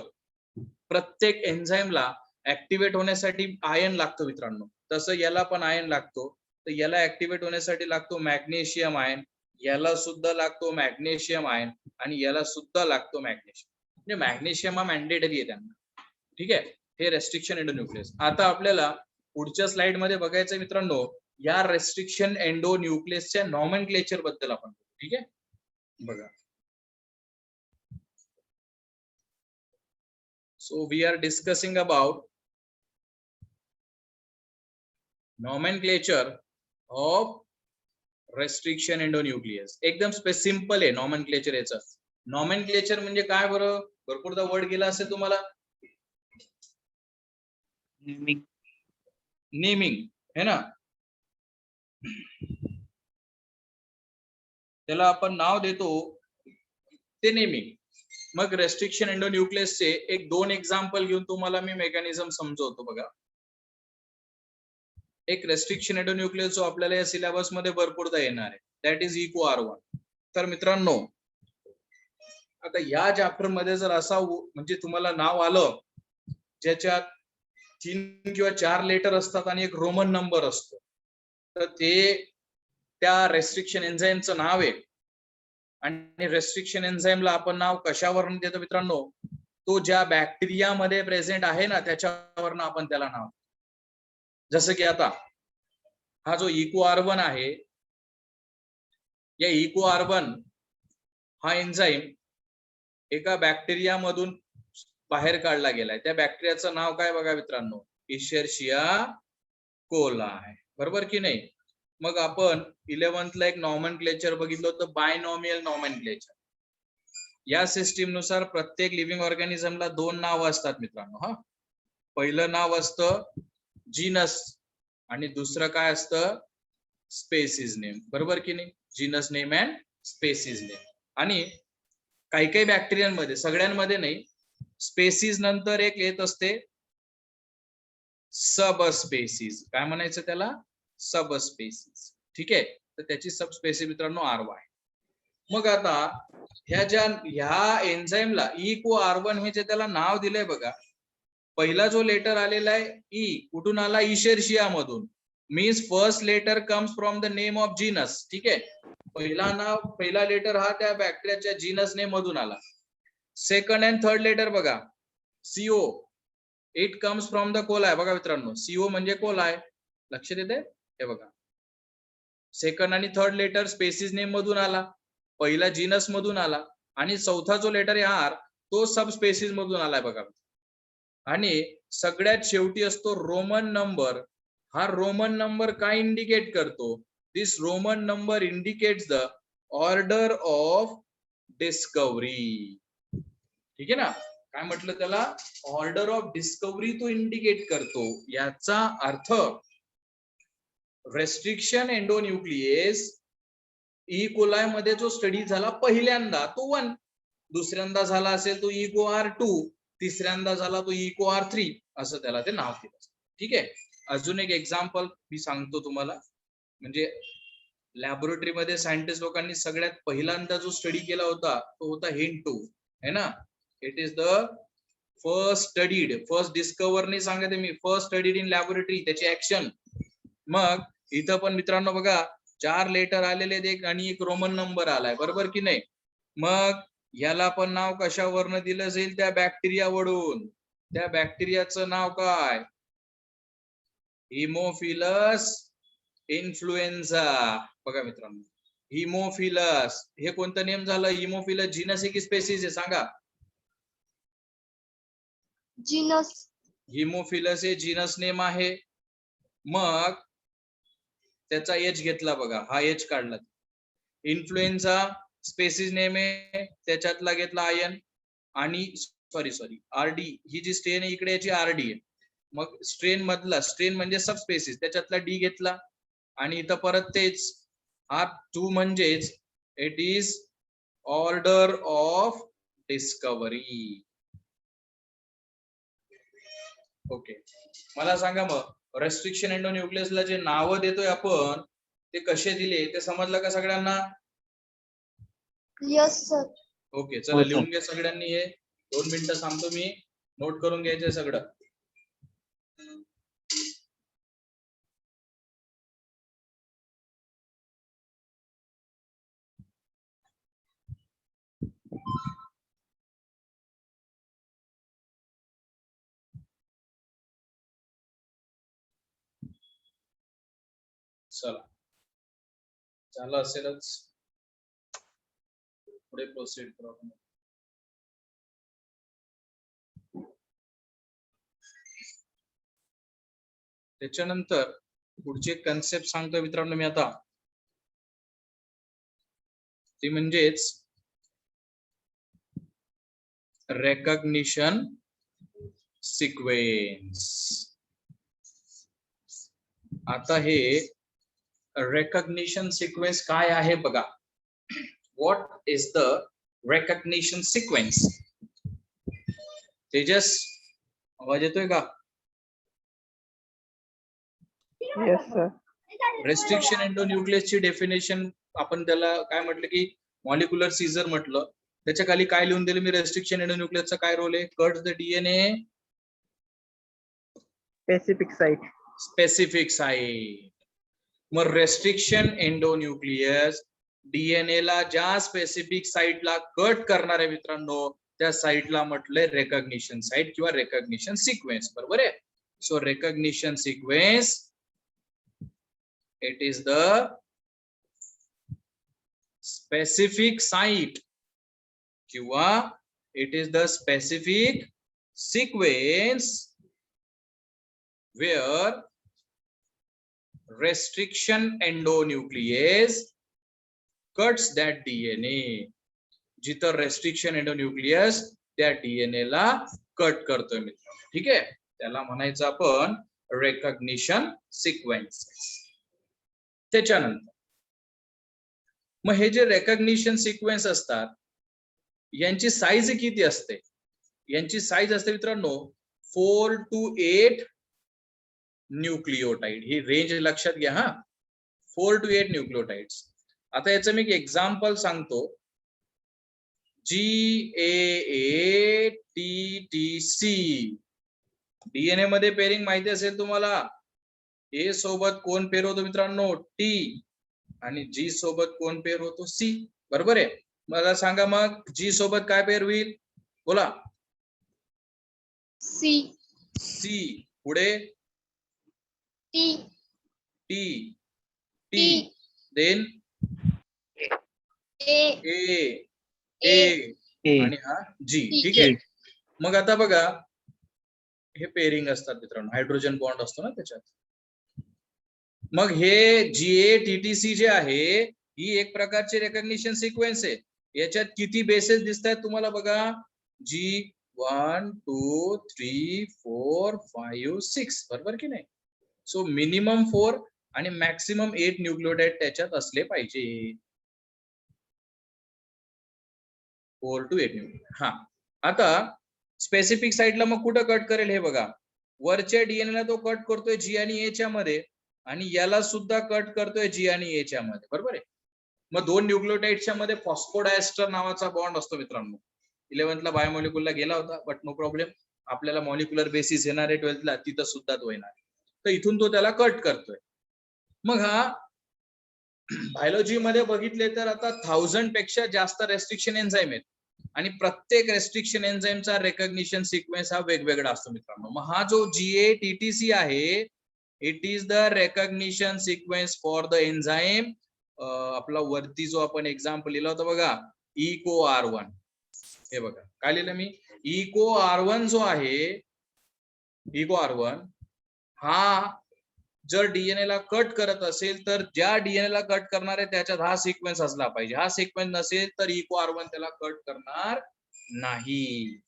A: प्रत्येक एन्झाइमला ऍक्टिव्हेट होण्यासाठी आयन लागतो मित्रांनो. तसं याला पण आयन लागतो. तर याला ऍक्टिव्हेट होण्यासाठी लागतो मॅग्नेशियम आयन, याला सुद्धा लागतो मॅग्नेशियम आयन, आणि याला सुद्धा लागतो मॅग्नेशियम. म्हणजे मॅग्नेशियम हा मॅन्डेटरी आहे त्यांना. ठीक आहे. हे रेस्ट्रिक्शन एंडोन्यूक्लियस. आता आपल्याला पुढच्या स्लाइड मध्ये बघायचं मित्रांनो, या रेस्ट्रिक्शन एंडोन्यूक्लियसच्या नॉमेनक्लेचर बद्दल आपण. ठीक आहे, बघा. So we are discussing about nomenclature of restriction endonuclease. एकदम सिंपल आहे नॉमेनक्लेचर. याचं नॉमेनक्लेचर म्हणजे काय बरं? भरपूरदा वर्ड गेला असेल तुम्हाला. नेमिंग है ना, त्याला आपण नाव देतो ते नेमिंग. मग रेस्ट्रिक्शन एंडोन्यूक्लियसचे एक 2 एक्झाम्पल घेऊन तुम्हाला मी मेकॅनिझम समजवतो. बघा, एक रेस्ट्रिक्शन एंडोन्यूक्लियस जो आपल्याला या सिलेबस मध्ये भरपूरदा येणार आहे, दॅट इज EcoR1. तर मित्रांनो, आता या चॅप्टर मध्ये जर असा म्हणजे तुम्हाला नाव आलं ज्याच्यात 3 किंवा 4 लेटर असतात आणि एक रोमन नंबर असतो, तर ते त्या रेस्ट्रिक्शन एन्झाइमचं नाव आहे. आणि रेस्ट्रिक्शन एन्झाइमला आपण नाव कशावरून देतो मित्रांनो? तो ज्या बॅक्टेरिया मध्ये प्रेझेंट आहे ना, त्याच्यावरून आपण त्याला नाव. जसं की आता हा जो EcoR1 आहे, या EcoR1 हा एन्झाइम एका बॅक्टेरिया मधून बाहेर काढला गेलाय. त्या बॅक्टेरियाचं नाव काय बघा मित्रांनो? इशेर्शिया कोलाई. बरोबर की नाही? मग आपण 11th ला एक नॉमेनक्लेचर बघितलं होतं, बायनॉमियल नॉमेनक्लेचर. या सिस्टीम नुसार प्रत्येक लिव्हिंग ऑर्गॅनिझमला 2 नाव असतात मित्रांनो. हा, पहिलं नाव असतं जीनस आणि दुसरं काय असतं? Species name. बरोबर की नाही? Genus name and species name. आणि काही काही बॅक्टेरियांमध्ये, सगळ्यांमध्ये नाही, स्पेसिस नंतर एक येत असते सबस्पेसिस. काय म्हणायचं त्याला? सबस्पेसिस. ठीक आहे. तर त्याची सबस्पेसिस मित्रांनो RY. मग आता ह्या एन्झाइमला EcoR1 हे जे त्याला नाव दिलंय बघा, पहिला जो लेटर आलेला आहे ई, कुठून आला? इशेर्शिया मधून. Means first letter comes from the name of genus. ठीक आहे. पहिला लेटर हा त्या बॅक्टेरियाच्या जीनस नेम मधून आला. सेकंड अँड थर्ड लेटर बघा, CO, it comes from the coli. बघा मित्रांनो, CO म्हणजे कोलाई. लक्षात येते? हे बघा, सेकंड आणि थर्ड लेटर स्पेसिस नेम मधून आला, पहिला जीनस मधून आला, आणि चौथा जो लेटर आहे R, तो सब स्पेसिस मधून आलाय बघा. आणि सगळ्यात शेवटी असतो रोमन नंबर. हा रोमन नंबर काय इंडिकेट करतो? This Roman number indicates the order of discovery. ठीक आहे ना? काय म्हटलं त्याला? ऑर्डर ऑफ डिस्कवरी तो इंडिकेट करतो. याचा अर्थ रेस्ट्रिक्शन एंडोन्यूक्लियस ई कोलाई मध्ये जो स्टडी झाला पहिल्यांदा तो 1, दुसऱ्यांदा झाला असेल तो EcoR2, तिसऱ्यांदा झाला तो EcoR3, असं त्याला ते नाव दिलं. ठीक आहे. अजून एक एक्झाम्पल मी सांगतो तुम्हाला. म्हणजे लॅबोरेटरी मध्ये सायंटिस्ट लोकांनी सगळ्यात पहिल्यांदा जो स्टडी केला होता तो होता HINT2 है ना. It is the first studied, first discover नाही सांगते मी, फर्स्ट स्टडीड इन लॅबोरेटरी. त्याची ऍक्शन मग इथं पण मित्रांनो बघा 4 लेटर आलेले आहेत आणि एक रोमन नंबर आलाय, बरोबर की नाही? मग याला पण नाव कशावरनं दिलं जाईल? त्या बॅक्टेरियावरून. त्या बॅक्टेरियाचं नाव काय? Haemophilus influenza. बघा मित्रांनो, हिमोफिलस हे कोणतं नेम झालं? हिमोफिलस जीनस आहे की स्पेसिस आहे सांगा?
D: जीनस.
A: हिमोफिलस हे जीनस नेम आहे. मग त्याचा एच घेतला बघा, हा एच काढला. इन्फ्लुएन्झा स्पेसिस नेम आहे, त्याच्यातला घेतला आयन. आणि सॉरी आरडी ही जी स्ट्रेन आहे इकडे याची आरडी आहे. मग स्ट्रेन मधला, स्ट्रेन म्हणजे सब स्पेसिस, त्याच्यातला डी घेतला. आणि इथं परत तेच, हा 2 म्हणजेच it is order of discovery. Okay, मला सांगा मग रेस्ट्रिक्शन एंडोन्यूक्लियसला जे नाव देतोय आपण ते कसे दिले ते समजलं का सगळ्यांना?
D: Yes sir.
A: ओके, चला
C: हो, sir.
A: लिहून घ्या सगळ्यांनी. हे 2 मिनिटं थांबतो मी, नोट करून घ्यायचंय सगळं. चला, झालं असेलच, पुढे प्रोसीड करू आपण. त्याच्यानंतर पुढची कन्सेप्ट सांगतोय मित्रांनो मी आता, ती म्हणजेच रेकग्निशन सिक्वेन्स. आता हे रेकग्निशन सिक्वेन्स काय आहे बघा. What is the recognition sequence? Tejas, आवाज येतोय का?
E: Yes sir.
A: रेस्ट्रिक्शन एंडोन्यूक्लियसची डेफिनेशन आपण त्याला काय म्हटलं की मॉलिक्युलर सीझर म्हटलं. त्याच्या खाली काय लिहून दिलं मी? रेस्ट्रिक्शन एंडोन्यूक्लियसचा काय रोल आहे? Cut the DNA
E: specific site.
A: Specific site. मग रेस्ट्रिक्शन एंडोन्यूक्लियस डीएनए ला ज्या स्पेसिफिक साइटला कट करणार आहे मित्रांनो, त्या साइटला म्हटलंय रेकग्निशन साइट किंवा रेकग्निशन सिक्वेन्स, बरोबर आहे? So recognition sequence, it is the specific site किंवा it is the specific sequence where restriction endonuclease cuts that DNA. जिथं रेस्ट्रिक्शन एंडोन्यूक्लियस त्या डीएनए ला कट करतोय मित्रांनो, ठीक आहे? त्याला म्हणायचं आपण रेकग्निशन सिक्वेन्स. त्याच्यानंतर मग हे जे रेकग्निशन सिक्वेन्स असतात यांची साईज किती असते? यांची साईज असते मित्रांनो 4 to 8 न्यूक्लिओटाइड. ही रेंज लक्षात घ्या हा, 4 to 8 न्यूक्लिओटाइड्स. आता याचं मी एक एक्झाम्पल सांगतो. GAATTC डीएनए मध्ये पेरिंग माहिती असेल तुम्हाला. ए सोबत कोण पेर होतो मित्रांनो? टी. आणि जी सोबत कोण पेर होतो? सी, बरोबर आहे? मला सांगा मग जी सोबत काय पेर होईल? बोला.
D: सी.
A: सी. पुढे
D: टी.
A: टी. टी. देन
D: ए.
A: ए. ए आणि हा जी, ठीक आहे? मग आता बघा हे पेरिंग असतात मित्रांनो, हायड्रोजन बॉन्ड असतो ना त्याच्यात. मग हे GATTC जे आहे ही एक प्रकारची रेकग्निशन सिक्वेन्स आहे. याच्यात किती बेसेस दिसत आहेत तुम्हाला बघा? G1 2 3 4 5 6, बरोबर की नाही? सो मिनिमम 4 आणि मॅक्सिमम 8 न्यूक्लिओटाइड त्याच्यात असले पाहिजे. 4 to 8 न्यूक्लिओटाइड. हा, आता स्पेसिफिक साइटला मग कुठं कट करेल हे बघा. वरच्या डीएनए ला तो कट करतोय जी आणि ए च्या मध्ये, आणि याला सुद्धा कट करतोय जी आणि ए च्या मध्ये, बरोबर आहे? मग 2 न्यूक्लिओटाइडच्या मध्ये फॉस्फोडायस्टर नावाचा बॉन्ड असतो मित्रांनो. 11th ला बायोमॉलिक्युलला गेला होता, बट नो प्रॉब्लेम. आपल्याला मॉलिक्युलर बेसिस येणार आहे 12th ला, तिथं सुद्धा तो येणार. तर इथून तो त्याला कट करतोय. मग हा बायोलॉजी मध्ये बघितले तर आता 1000 पेक्षा जास्त रेस्ट्रिक्शन एन्झाईम आहेत आणि प्रत्येक रेस्ट्रिक्शन एन्झाईमचा रेकग्निशन सिक्वेन्स हा वेगवेगळा असतो मित्रांनो. मग हा जो GATTC आहे, it is the recognition sequence for the enzyme. आपला वरती जो आपण एक्झाम्पल लिहिला होता बघा, EcoR1. हे बघा काय लिहिलं मी, EcoR1 जो आहे, EcoR1 हा जर डीएनए ला कट करत असेल तर ज्या डीएनए ला कट करणार आहे त्याच्यात हा सिक्वेन्स असला पाहिजे. हा सिक्वेन्स नसेल तर EcoR1 त्याला कट करणार नाही.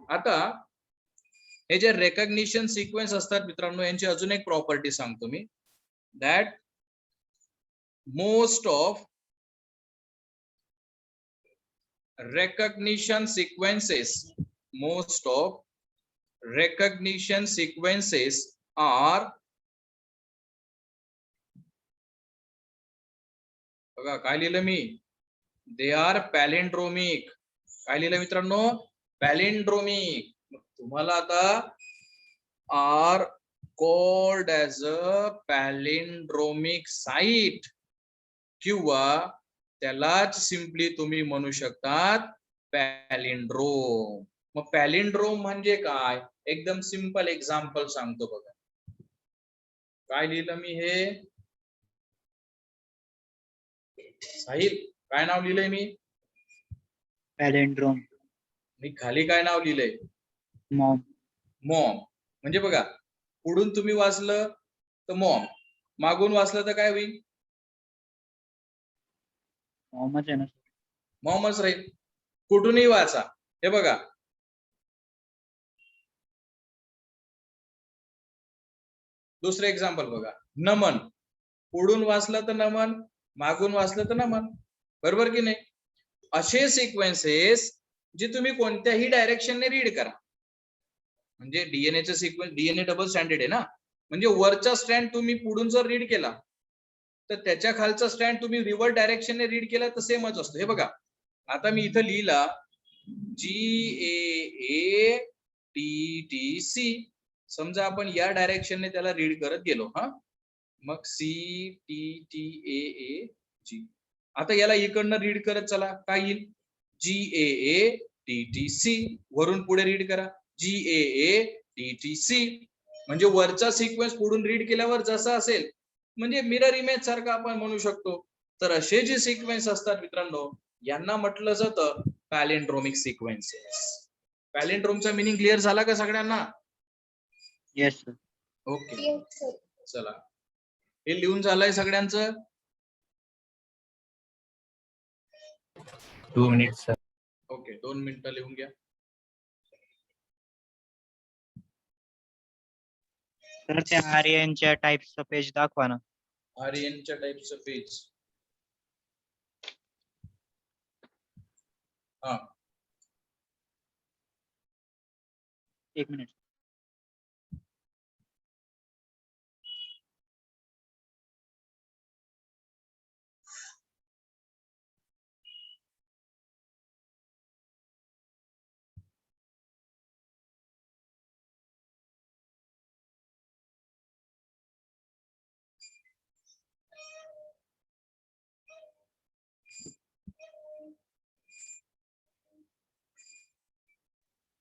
A: आता हे जे रेकग्निशन सिक्वेन्स असतात मित्रांनो, यांची अजून एक प्रॉपर्टी सांगतो मी, that most of recognition sequences are, बघा काय लिहिलं मी, दे आर पॅलिंड्रोमिक. काय लिहिलं मित्रांनो, पॅलिंड्रोमिक. तुम्हाला आता are called as a palindromic site किंवा त्यालाच सिम्पली तुम्ही म्हणू शकतात पॅलिंड्रोम. मग पॅलिंड्रोम म्हणजे काय, एकदम सिंपल एक्झाम्पल सांगतो बघा. काय लिहिलं मी, हे साहिल काय नाव लिहिलंय मी,
C: पॅलिंड्रोम.
A: मी खाली काय नाव लिहिलंय,
C: मॉम.
A: मॉम. म्हणजे बघा पुढून तुम्ही वाचलं तर मॉम, मागून वाचलं तर काय होईल,
C: मॉमच आहे ना.
A: मॉमच राहील. कुठूनही वाचा. हे बघा दुसरं एक्झाम्पल बघा, नमन. पुढून वाचलं तर नमन, मागून वाचलं तर नमन, बरोबर की नाही. असे सिक्वेन्सेस जे तुम्ही कोणत्याही डायरेक्शनने रीड करा, म्हणजे डीएनएचा सिक्वेन्स, डीएनए डबल स्टँडर्ड आहे ना, म्हणजे वरचा स्ट्रँड तुम्ही पुढून जर रीड केला तर त्याच्या खालचा स्टँड तुम्ही रिव्हर्स डायरेक्शनने रीड केला तर सेमच असतो. हे बघा आता मी इथं लिहिला GAATTC, समजा आपण या डायरेक्शनने त्याला रीड करत गेलो, हा मग CTTAAG. आता याला इकडनं रीड करत चला, काय येईल, GAATTC. वरून पुढे रीड करा GAATTC. म्हणजे वरचा सिक्वेन्स पुढून रीड केल्यावर जसा असेल म्हणजे मिरर इमेज सारखा आपण म्हणू शकतो. तर असे जे सिक्वेन्स असतात मित्रांनो, यांना म्हटलं जातं पॅलिंड्रोमिक सिक्वेन्सेस. पॅलिंड्रोमचा मिनिंग क्लिअर झाला का सगळ्यांना?
C: Yes sir.
A: Okay,
D: Yes, sir.
A: चला हे लिहून झालंय सगळ्यांचं.
B: 2 minutes sir.
A: ओके 2 मिनिटं लिहून घ्या.
C: तर त्या आर्यनच्या टाइप्सचं पेज दाखवा ना.
A: आर्यनच्या टाइपचं पेज, हा
C: 1 मिनिट.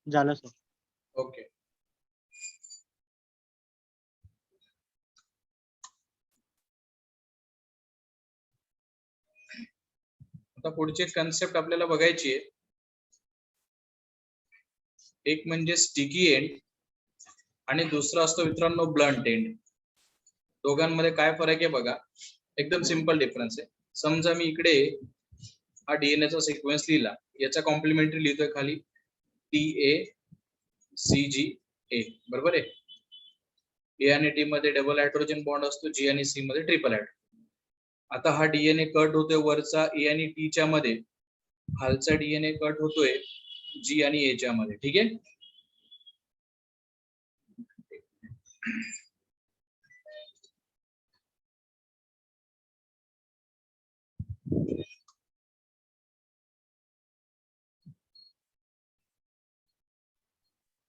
C: झालं सर.
A: ओके. आता पुढची कन्सेप्ट आपल्याला बघायची आहे. एक म्हणजे स्टिकी एंड आणि दुसरा असतो मित्रांनो ब्लंट एंड. दोघांमध्ये काय फरक आहे बघा, एकदम सिंपल डिफरन्स आहे. समजा मी इकडे हा डीएनएचा सिक्वेन्स लिहिला, याचा कॉम्प्लिमेंटरी लिहितोय खाली TACGA, बरोबर आहे. ए आणि टी मध्ये डबल हायड्रोजन बॉन्ड असतो, जी आणि सी मध्ये ट्रिपल हायड्रोजन. आता हा डीएनए कट होतोय वरचा ए आणि टी च्या मध्ये, खालचा डीएनए कट होतोय जी आणि ए च्या मध्ये, ठीक आहे.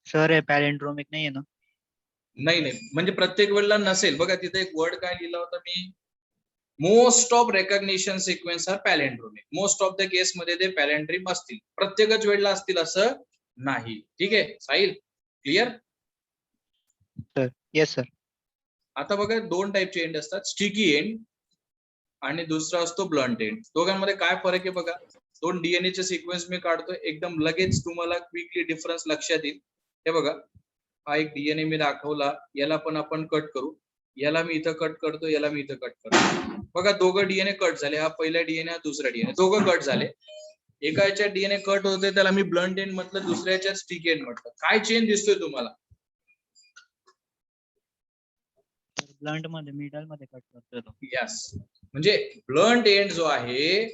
C: सर हे पॅलिंड्रोमिक नाहीये ना?
A: नाही नाही, म्हणजे प्रत्येक वेळेला नसेल. बघा तिथे एक वर्ड काय लिहिला होता मी, most of recognition sequence are palindromic. Most of the case मध्ये ते पॅलेंड्रिम असतील, प्रत्येकच वेळेला असतील असं नाही. ठीक आहे Sahil, clear?
C: Sir yes sir.
A: आता बघा दोन टाईपचे एंड असतात, स्टिकी एंड आणि दुसरा असतो ब्लंट एंड. दोघांमध्ये काय फरक आहे बघा. दोन डीएनए चे सिक्वेन्स मी काढतोय, एकदम लगेच तुम्हाला क्विकली डिफरन्स लक्षात येईल. हे बघा, हा एक डीएनए मी दाखवला, याला पण आपण कट करू. याला मी इथं कट करतो, याला मी इथं कट करतो. बघा दोघं डीएनए कट झाले. हा पहिला डीएनए, हा दुसरा डीएनए, दोघं कट झाले. एका याच्यात डीएनए कट होते त्याला मी ब्लंट एंड म्हटलं, दुसऱ्या याच्यात स्टिक एंड म्हटलं. काय चेंज दिसतोय तुम्हाला?
C: ब्लंट मध्ये मिडल मध्ये कट करतो तो.
A: यस, म्हणजे ब्लंट एंड जो आहे,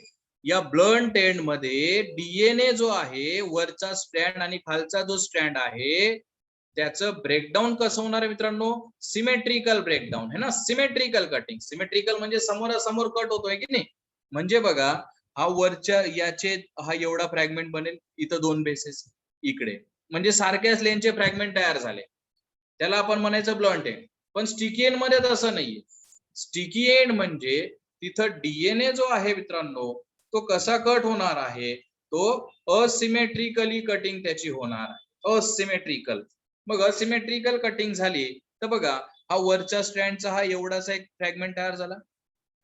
A: या ब्लंट एंड मध्ये डीएनए जो आहे, वरचा स्ट्रँड आणि खालचा जो स्ट्रँड आहे, त्याचं ब्रेकडाऊन कसं होणार आहे मित्रांनो? सिमेट्रिकल ब्रेकडाऊन है ना, सिमेट्रिकल कटिंग. सिमेट्रिकल म्हणजे समोरासमोर कट होतोय की नाही. म्हणजे बघा, हा वरच्या याचे हा एवढा फ्रॅगमेंट बनेल, इथं दोन बेसेस इकडे, म्हणजे सारख्याच लेनचे फ्रॅगमेंट तयार झाले, त्याला आपण म्हणायचं ब्लंट एंड. पण स्टिकी एंड मध्ये तसं नाहीये. स्टिकी एंड म्हणजे तिथं डीएनए जो आहे मित्रांनो, तो कसा कट होणार आहे, तो असिमेट्रिकली कटिंग त्याची होणार आहे, असिमेट्रिकल. मग असिमेट्रिकल कटिंग झाली तर बघा, हा वरच्या स्ट्रँडचा हा एवढासा एक फ्रॅगमेंट तयार झाला,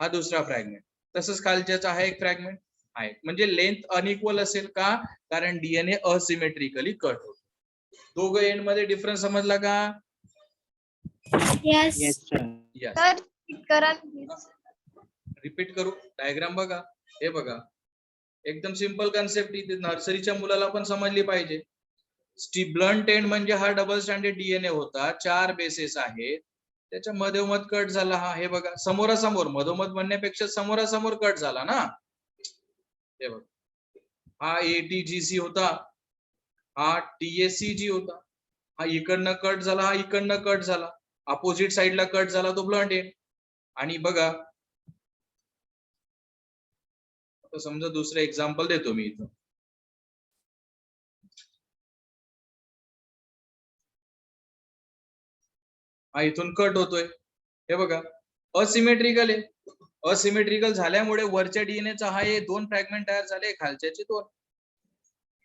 A: हा दुसरा फ्रॅगमेंट, तसंच खालच्याचा हा एक फ्रॅगमेंट आहे. म्हणजे लेंथ अनइक्वल असेल का? कारण डीएनए असिमेट्रिकली कट होतो. दोघं एंड मध्ये डिफरन्स समजला का?
D: Yes.
C: Yes sir.
A: Yes.
D: Sir, करा please.
A: रिपीट करू. डायग्राम बघा, हे बघा, एकदम सिंपल कन्सेप्ट, इथे नर्सरीच्या मुलाला पण समजली पाहिजे. ब्लंट एंड म्हणजे हा डबल स्टँडर्ड डीएनए होता, 4 बेसेस आहेत, त्याच्या मधोमध कट झाला. हा हे बघा, समोरासमोर, मधोमध म्हणण्यापेक्षा समोरासमोर कट झाला ना. हे बघा, हा एटीजीसी होता, हा टीएससीजी होता, हा इकडनं कट झाला, हा इकडनं कट झाला, अपोजिट साइडला कट झाला, तो ब्लंट एंड. आणि बघा, आता समजा दुसरं एक्झाम्पल देतो मी इथं. हा इथून कट होतोय, हे बघा, असिमेट्रिकल आहे. असिमेट्रिकल झाल्यामुळे वरच्या डीएनएचा हा हे दोन फ्रॅगमेंट तयार झाले, खालच्याचे दोन.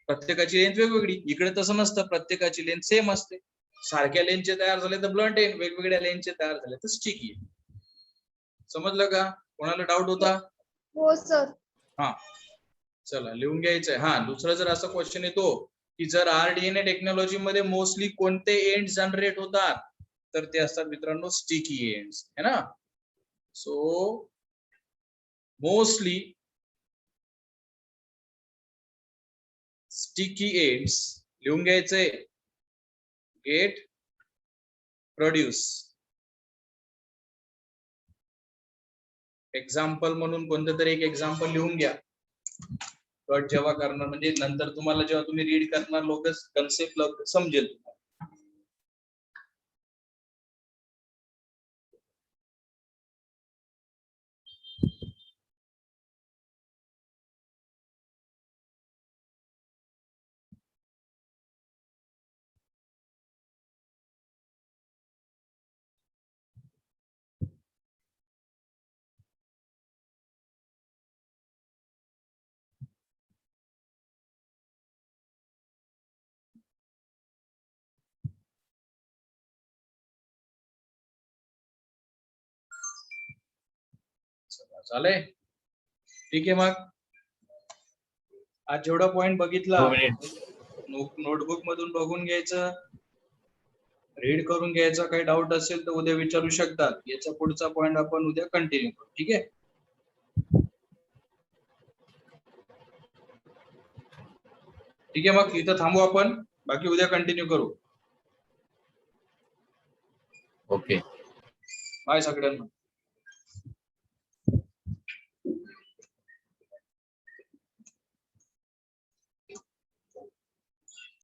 A: प्रत्येकाची लेंथ वेगवेगळी. इकडे तसं नसतं, प्रत्येकाची लेंथ सेम असते. सारख्या लेंथचे तयार झाले तर ब्लंट एंड, वेगवेगळ्या लेंथचे तयार झाले तर स्टिकी. समजलं का? कोणाला डाऊट होता?
D: हो सर.
A: हा, चला लिहून घ्यायचंय. हा, दुसरा जर असा क्वेश्चन येतो की जर आरडीएनए टेक्नॉलॉजी मध्ये मोस्टली कोणते एंड जनरेट होतात, तर ते असतात मित्रांनो स्टिकी एंड्स, है ना. सो मोस्टली स्टिकी एंड्स लिहून घ्यायचंय, गेट प्रोड्यूस. एक्झाम्पल म्हणून कोणतं तरी एक एक्झाम्पल लिहून घ्या. कट जेव्हा करणार, म्हणजे नंतर तुम्हाला जेव्हा तुम्ही रीड करणार, लोक कन्सेप्ट समजेल. चालेल, ठीक आहे. मग आज जेवढा पॉइंट बघितला, नोटबुक मधून बघून घ्यायचं, रीड करून घ्यायचा. काही डाऊट असेल तर उद्या विचारू शकतात. याचा पुढचा पॉइंट आपण उद्या कंटिन्यू करू. ठीक आहे, ठीक आहे. मग इथं थांबू आपण, बाकी उद्या कंटिन्यू करू.
B: ओके.
A: बाय सगळ्यांना.